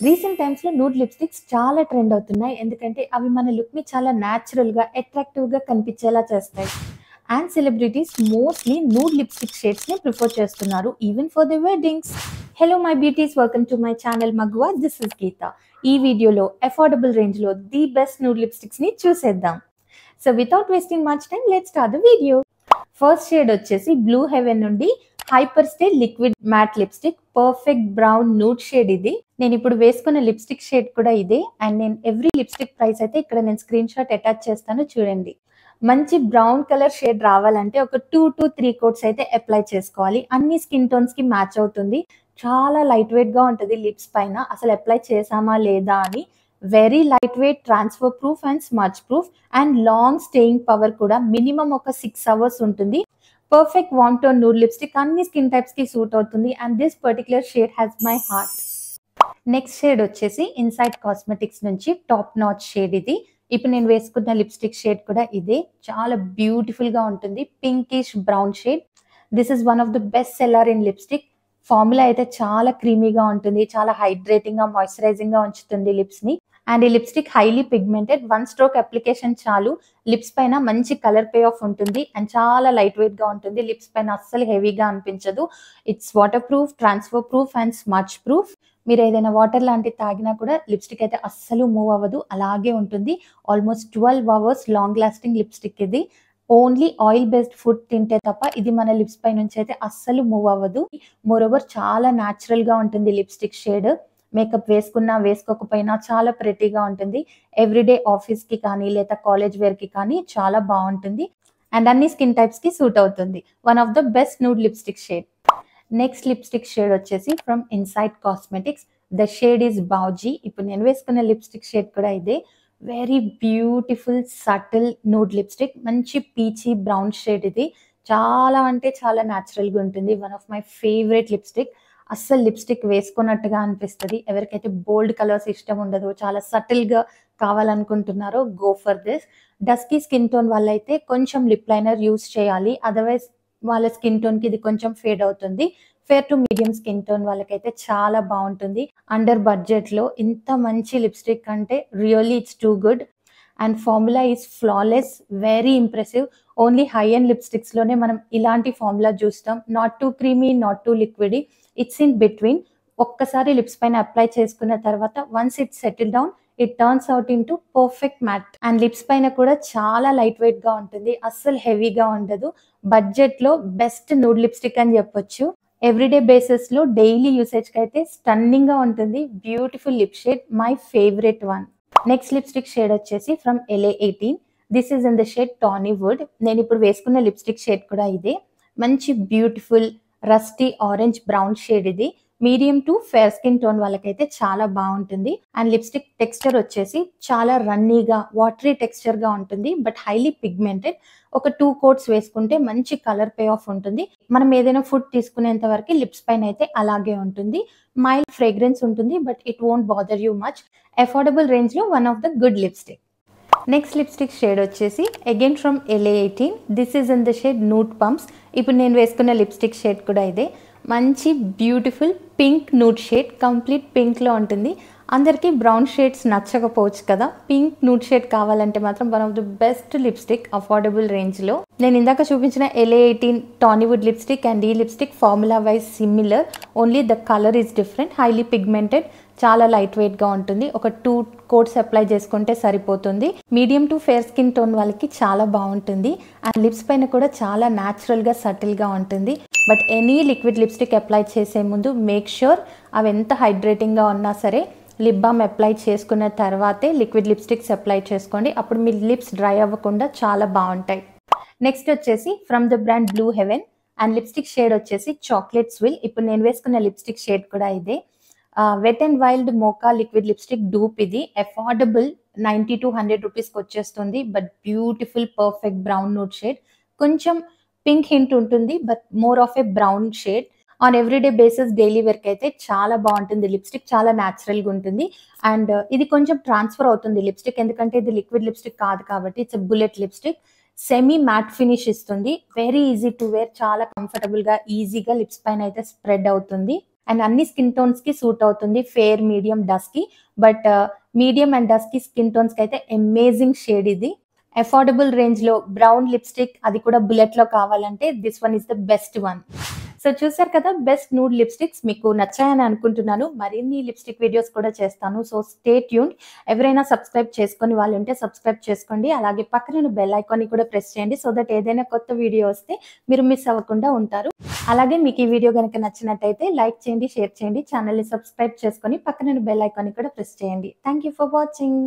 Recent టైమ్స్‌లో nude lipsticks చాలా trend అవుతున్నాయి. ఎందుకంటే అవి మన లుక్‌ని చాలా న్యాచురల్‌గా, అట్రాక్టివ్‌గా కనిపించేలా చేస్తాయి. And celebrities mostly nude lipstick షేడ్స్‌ని ప్రిఫర్ చేస్తున్నారు. Even for the weddings. Hello my beauties, welcome to my channel Maguva. This is Geetha. ఈ వీడియోలో అఫోర్డబుల్ రేంజ్‌లో ది బెస్ట్ నూడ్ లిప్‌స్టిక్స్‌ని చూసేద్దాం. So without wasting much time, let's start the video. First shade వచ్చేసి Blue Heaven నుండి hyper stay liquid matte lipstick perfect brown nude shade. ఇది నేను ఇప్పుడు వేసుకున్న లిప్స్టిక్ షేడ్ కూడా ఇదే. అండ్ నేను ఎవ్రీ లిప్స్టిక్ ప్రైస్ అయితే ఇక్కడ నేను స్క్రీన్ షాట్ అటాచ్ చేస్తాను, చూడండి. మంచి బ్రౌన్ కలర్ షేడ్ రావాలంటే ఒక 2 to 3 కోట్స్ అయితే అప్లై చేసుకోవాలి. అన్ని స్కిన్ టోన్స్ కి మ్యాచ్ అవుతుంది. చాలా లైట్ వెయిట్ గా ఉంటుంది లిప్స్ పైన. అసలు అప్లై చేసామా లేదా అని. Very light weight, transfer proof and smudge proof and long staying power కూడా మినిమం ఒక 6 అవర్స్ ఉంటుంది. Perfect warm tone nude lipstick అన్ని స్కిన్ టైప్స్ కి సూట్ అవుతుంది. And this particular shade has my heart. Next shade వచ్చేసి Insight Cosmetics నుంచి top notch shade ఇది. ఇప్పుడు నేను వేసుకున్న లిప్స్టిక్ షేడ్ కూడా ఇదే. చాలా బ్యూటిఫుల్ గా ఉంటుంది. Pinkish brown shade. This is one of the best seller in lipstick. Formula అయితే చాలా క్రీమీగా ఉంటుంది. చాలా హైడ్రేటింగ్ గా, మాయిశ్చరైజింగ్ గా ఉంచుతుంది లిప్స్ ని. అండ్ ఈ lipstick highly pigmented. 1 stroke application చాలు. లిప్స్ పైన మంచి కలర్ పే ఆఫ్ ఉంటుంది. అండ్ చాలా లైట్ వెయిట్ గా ఉంటుంది. లిప్స్ పైన అస్సలు హెవీగా అనిపించదు. It's water proof, transfer proof and smudge proof. మీరు ఏదైనా వాటర్ లాంటివి తాగినా కూడా లిప్స్టిక్ అయితే అస్సలు మూవ్ అవ్వదు, అలాగే ఉంటుంది. Almost 12 hours long lasting lipstick ఇది. ఓన్లీ ఆయిల్ బేస్డ్ ఫుడ్ తింటే తప్ప ఇది మన లిప్స్ పై నుంచి అయితే అస్సలు మూవ్ అవ్వదు. మోరోవర్ చాలా న్యాచురల్ గా ఉంటుంది లిప్స్టిక్ షేడ్. మేకప్ వేసుకున్నా వేసుకోకపోయినా చాలా ప్రెటీగా ఉంటుంది. ఎవ్రీడే ఆఫీస్ కి కానీ లేదా కాలేజ్ వేర్ కి కానీ చాలా బాగుంటుంది. అండ్ అన్ని స్కిన్ టైప్స్ కి సూట్ అవుతుంది. One of the best nude lipstick shade. Next lipstick shade వచ్చేసి from Insight cosmetics. The shade is Boujee. ఇప్పుడు నేను వేసుకున్న లిప్స్టిక్ షేడ్ కూడా ఇదే. Very beautiful subtle nude lipstick. మంచి పీచీ బ్రౌన్ షేడ్ ఇది. చాలా అంటే చాలా న్యాచురల్ గా ఉంటుంది. One of my favourite lipstick. అస్సలు లిప్స్టిక్ వేసుకున్నట్టుగా అనిపిస్తుంది. ఎవరికైతే బోల్డ్ కలర్స్ ఇష్టం ఉండదో, చాలా సటిల్ గా కావాలనుకుంటున్నారో go for this. Dusky skin tone వాళ్ళైతే కొంచెం లిప్ లైనర్ యూస్ చేయాలి. అదర్వైజ్ వాళ్ళ స్కిన్ టోన్ కి ఇది కొంచెం ఫేడ్ అవుతుంది. Fair to medium skin tone వాళ్ళకైతే చాలా బాగుంటుంది. అండర్ బడ్జెట్ లో ఇంత మంచి లిప్స్టిక్ అంటే really it's too good. And formula is flawless, very impressive. Only high end lipsticks లోనే మనం ఇలాంటి ఫార్ములా చూస్తాం. Not too creamy, not too liquid. It's in between. ఒక్కసారి లిప్స్ పైన అప్లై చేసుకున్న తర్వాత once it settle down, it turns out into perfect matte. And lips పైన కూడా చాలా లైట్ వెయిట్ గా ఉంటుంది. అస్సలు హెవీగా ఉండదు. బడ్జెట్ లో బెస్ట్ నూడ్ లిప్స్టిక్ అని చెప్పొచ్చు. ఎవ్రీడే బేసిస్ లో డైలీ యూసేజ్ కి అయితే స్టన్నింగ్ గా ఉంటుంది. Beautiful lip shade, my favourite one. Next lipstick shade వచ్చేసి from LA18. This is in the shade tawny wood. నేను ఇప్పుడు వేసుకున్న లిప్స్టిక్ షేడ్ కూడా ఇదే. మంచి beautiful rusty orange brown shade ఇది. Medium to fair skin tone వాళ్ళకైతే చాలా బాగుంటుంది. అండ్ లిప్స్టిక్ టెక్స్చర్ వచ్చేసి చాలా రన్నీగా, వాటరీ టెక్స్చర్ గా ఉంటుంది. But highly pigmented. ఒక 2 కోట్స్ వేసుకుంటే మంచి కలర్ పే ఆఫ్ ఉంటుంది. మనం ఏదైనా ఫుడ్ తీసుకునేంత వరకు లిప్స్ పైన అయితే అలాగే ఉంటుంది. మైల్డ్ ఫ్రేగ్రెన్స్ ఉంటుంది, but it won't bother you much. Affordable range లో one of the good lipstick. Next lipstick shade వచ్చేసి again from LA18. This is in the shade nude pumps. ఇప్పుడు నేను వేసుకున్న లిప్స్టిక్ షేడ్ కూడా ఇదే. మంచి beautiful pink nude shade. Complete pink లో ఉంటుంది. అందరికీ బ్రౌన్ షేడ్స్ నచ్చకపోవచ్చు కదా. పింక్ నూడ్ షేడ్ కావాలంటే మాత్రం one of the best lipstick affordable range లో. నేను ఇందాక చూపించిన LA18 టానీవుడ్ లిప్స్టిక్ అండ్ ఈ lipstick formula wise similar. Only the colour is different. Highly pigmented, చాలా లైట్ వెయిట్ గా ఉంటుంది. ఒక 2 కోట్స్ అప్లై చేసుకుంటే సరిపోతుంది. Medium to fair skin tone వాళ్ళకి చాలా బాగుంటుంది. అండ్ లిప్స్ పైన కూడా చాలా న్యాచురల్ గా, సటిల్ గా ఉంటుంది. But any liquid lipstick apply చేసే ముందు మేక్ ష్యూర్ అవి ఎంత హైడ్రేటింగ్ గా ఉన్నా సరే లిప్ బామ్ అప్లై చేసుకున్న తర్వాతే లిక్విడ్ లిప్స్టిక్స్ అప్లై చేసుకోండి. అప్పుడు మీ లిప్స్ డ్రై అవ్వకుండా చాలా బాగుంటాయి. నెక్స్ట్ వచ్చేసి from the brand Blue Heaven. And lipstick shade వచ్చేసి చాక్లెట్ స్విల్. ఇప్పుడు నేను వేసుకున్న లిప్స్టిక్ షేడ్ కూడా ఇదే. Wet and wild mocha liquid lipstick dupe ఇది. అఫోర్డబుల్ 90 to 100 రూపీస్కి వచ్చేస్తుంది. But beautiful perfect brown note shade. కొంచెం పింక్ హింట్ ఉంటుంది, but more of a brown shade. On everyday basis daily వేర్కి అయితే చాలా బాగుంటుంది లిప్స్టిక్. చాలా న్యాచురల్గా ఉంటుంది. అండ్ ఇది కొంచెం ట్రాన్స్ఫర్ అవుతుంది లిప్స్టిక్, ఎందుకంటే ఇది లిక్విడ్ లిప్స్టిక్ కాదు కాబట్టి. It's bullet lipstick. Semi matte finish ఇస్తుంది. Very easy to wear. చాలా కంఫర్టబుల్ గా, ఈజీగా లిప్స్ పైన అయితే స్ప్రెడ్ అవుతుంది. అండ్ అన్ని స్కిన్ టోన్స్‌కి సూట్ అవుతుంది. Fair, medium, dusky. But medium and dusky skin టోన్స్‌కి అయితే అమేజింగ్ షేడ్ ఇది. అఫోర్డబుల్ రేంజ్‌లో బ్రౌన్ లిప్‌స్టిక్ అది కూడా బుల్లెట్‌లో కావాలంటే this one is the best one. So చూసారు కదా బెస్ట్ న్యూడ్ లిప్‌స్టిక్స్ మీకు నచ్చాయని అనుకుంటున్నాను. మరిన్ని లిప్‌స్టిక్ వీడియోస్ కూడా చేస్తాను. So stay tuned. ఎవరైనా సబ్స్క్రైబ్ చేసుకొని వాళ్ళుంటే సబ్స్క్రైబ్ చేసుకోండి. అలాగే పక్కనున్న బెల్ ఐకాన్‌ని కూడా ప్రెస్ చేయండి. సో దట్ ఏదైనా కొత్త వీడియో వస్తే మీరు మిస్ అవ్వకుండా ఉంటారు. అలాగే మీకు ఈ వీడియో గనుక నచ్చినట్టయితే లైక్ చేయండి, షేర్ చేయండి. ఛానెల్‌ని సబ్స్క్రైబ్ చేసుకొని పక్కనున్న బెల్ ఐకాన్‌ని కూడా ప్రెస్ చేయండి. Thank you for watching.